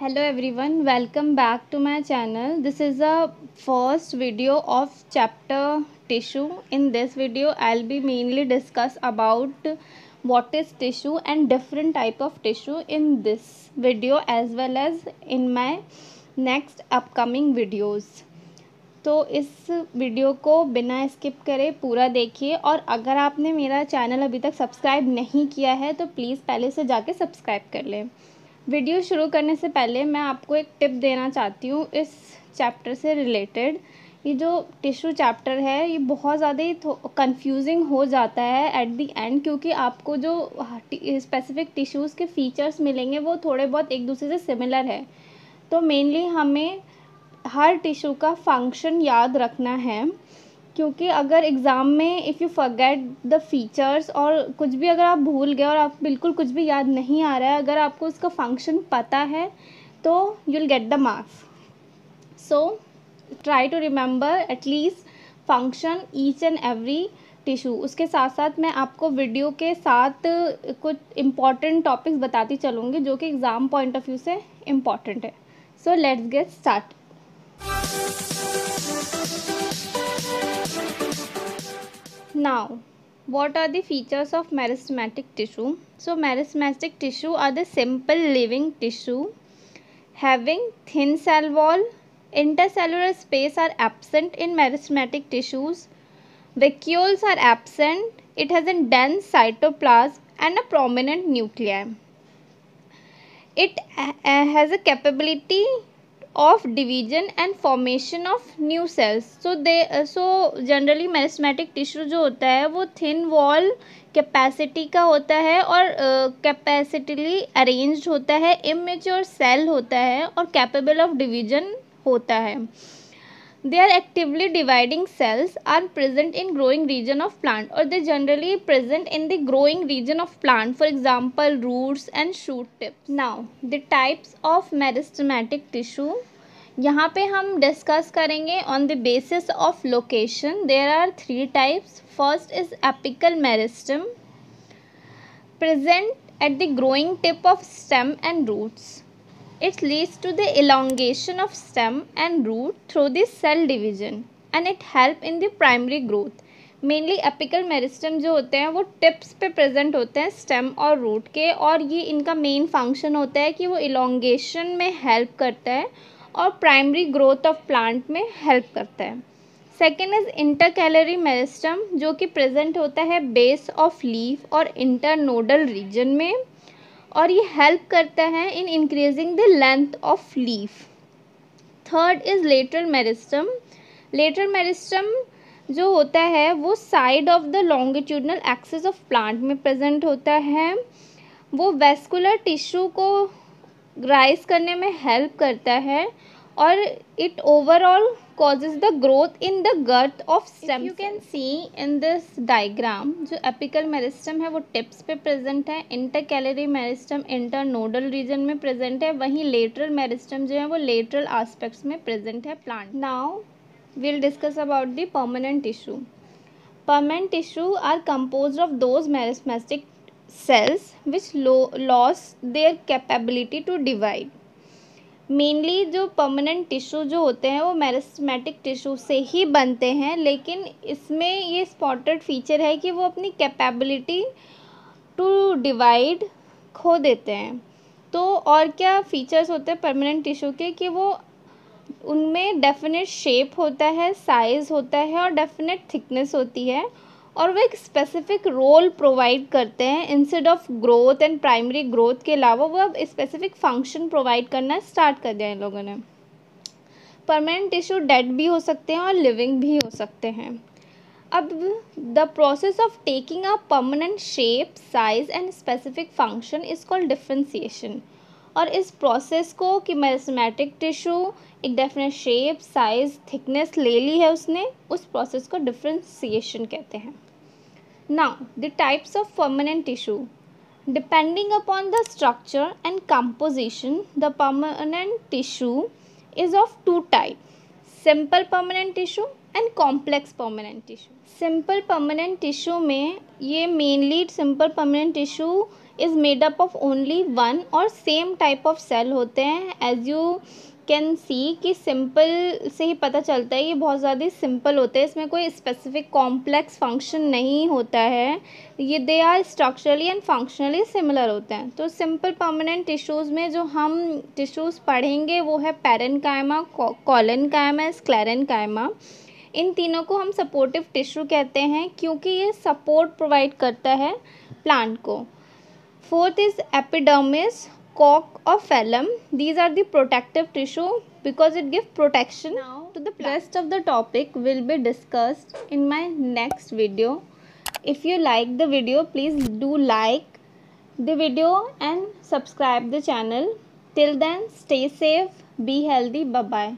Hello everyone, welcome back to my channel. This is the first video of chapter tissue. In this video, I'll be mainly discuss about what is tissue and different type of tissue in this video as well as in my next upcoming videos. तो इस video को बिना skip करे पूरा देखिए और अगर आपने मेरा चैनल अभी तक सब्सक्राइब नहीं किया है तो प्लीज़ पहले से जाके सब्सक्राइब कर लें। वीडियो शुरू करने से पहले मैं आपको एक टिप देना चाहती हूँ इस चैप्टर से रिलेटेड। ये जो टिश्यू चैप्टर है ये बहुत ज़्यादा ही कंफ्यूजिंग हो जाता है एट द एंड, क्योंकि आपको जो स्पेसिफिक टिश्यूज़ के फीचर्स मिलेंगे वो थोड़े बहुत एक दूसरे से सिमिलर है। तो मेनली हमें हर टिश्यू का फंक्शन याद रखना है, क्योंकि अगर एग्ज़ाम में if you forget the features और कुछ भी अगर आप भूल गए और आप बिल्कुल कुछ भी याद नहीं आ रहा है, अगर आपको उसका फंक्शन पता है तो you will get the marks. So try to remember at least function each and every tissue. उसके साथ साथ मैं आपको वीडियो के साथ कुछ इम्पॉर्टेंट टॉपिक्स बताती चलूँगी जो कि एग्ज़ाम पॉइंट ऑफ व्यू से इम्पॉर्टेंट है। So let's get start. Now, what are the features of meristematic tissue? So, meristematic tissue are the simple living tissue having thin cell wall. Intercellular space are absent in meristematic tissues. Vacuoles are absent. It has a dense cytoplasm and a prominent nuclei. It has a capability of division and formation of new cells. So generally meristematic tissue जो होता है वो thin wall capacity का होता है और कैपेसिटली arranged होता है, इमेच्योर सेल होता है और कैपेबल ऑफ डिवीजन होता है। They are actively dividing cells are present in growing region of plant, or they generally present in the growing region of plant, for example roots and shoot tips. Now the types of meristematic tissue यहाँ पे हम discuss करेंगे on the basis of location. There are 3 types. First is apical meristem present at the growing tip of stem and roots. It leads to the elongation of stem and root through the cell division and it help in the primary growth. Mainly apical meristem जो होते हैं वो tips पे present होते हैं stem और root के, और ये इनका मेन फंक्शन होता है कि वो इलोंगेशन में हेल्प करता है और प्राइमरी ग्रोथ ऑफ प्लांट में हेल्प करता है। सेकेंड इज इंटरकैलरी मेरिस्टम जो कि प्रेजेंट होता है बेस ऑफ लीफ और इंटरनोडल रीजन में, और ये हेल्प करता है in increasing the length of leaf. Third is lateral meristem. Lateral meristem जो होता है वो side of the longitudinal axis of plant में प्रेजेंट होता है। वो वेस्कुलर टिश्यू को राइज करने में हेल्प करता है और it overall causes the growth in the girth of stem. You can see in this diagram जो एपिकल मेरिस्टम है वो टिप्स पे प्रेजेंट है, इंटरकैलरी मेरिस्टम इंटरनोडल रीजन में प्रेजेंट है, वहीं लेटरल मेरिस्टम जो है वो लेटरल एस्पेक्ट्स में प्रेजेंट है plant. Now we'll discuss about the permanent tissue. Permanent tissue are composed of those meristematic cells which lost their capability to divide. Mainly जो permanent tissue जो होते हैं वो मेरिस्टेमेटिक टिश्यू से ही बनते हैं, लेकिन इसमें ये स्पॉटेड फीचर है कि वो अपनी कैपेबिलिटी टू डिवाइड खो देते हैं। तो और क्या फीचर्स होते हैं परमानेंट टिश्यू के कि वो उनमें डेफिनेट शेप होता है, साइज़ होता है और डेफिनेट थिकनेस होती है, और वो एक स्पेसिफिक रोल प्रोवाइड करते हैं। Instead of growth and primary growth के अलावा वो अब स्पेसिफिक फंक्शन प्रोवाइड करना स्टार्ट कर दिया इन लोगों ने। परमानेंट टिश्यू डेड भी हो सकते हैं और लिविंग भी हो सकते हैं। अब the process of taking a permanent shape, size and specific function is called differentiation, और इस प्रोसेस को कि मेरिस्टेमेटिक टिश्यू एक डेफिनेट शेप, साइज, थिकनेस ले ली है उसने, उस प्रोसेस को डिफरेंशिएशन कहते हैं। Now the types of permanent tissue depending upon the structure and composition the permanent tissue is of 2 type, simple permanent tissue and complex permanent tissue. Simple permanent tissue में ये mainly simple permanent tissue is made up of only one और same type of cell होते हैं। As you can see कि simple से ही पता चलता है, ये बहुत ज़्यादा सिंपल होते हैं, इसमें कोई स्पेसिफिक कॉम्प्लेक्स फंक्शन नहीं होता है, ये they are structurally and functionally similar होते हैं। तो सिंपल परमानेंट टिश्यूज़ में जो हम टिश्यूज़ पढ़ेंगे वो है पैरेन्काइमा, कोलेनकाइमा, स्क्लेरेन्काइमा। इन तीनों को हम सपोर्टिव टिश्यू कहते हैं क्योंकि ये सपोर्ट प्रोवाइड करता है प्लांट को। Fourth is epidermis, cork or phloem. These are the protective tissue because it gives protection to the plant. Rest of the topic will be discussed in my next video. If you like the video, please do like the video and subscribe the channel. Till then, stay safe, be healthy. Bye bye.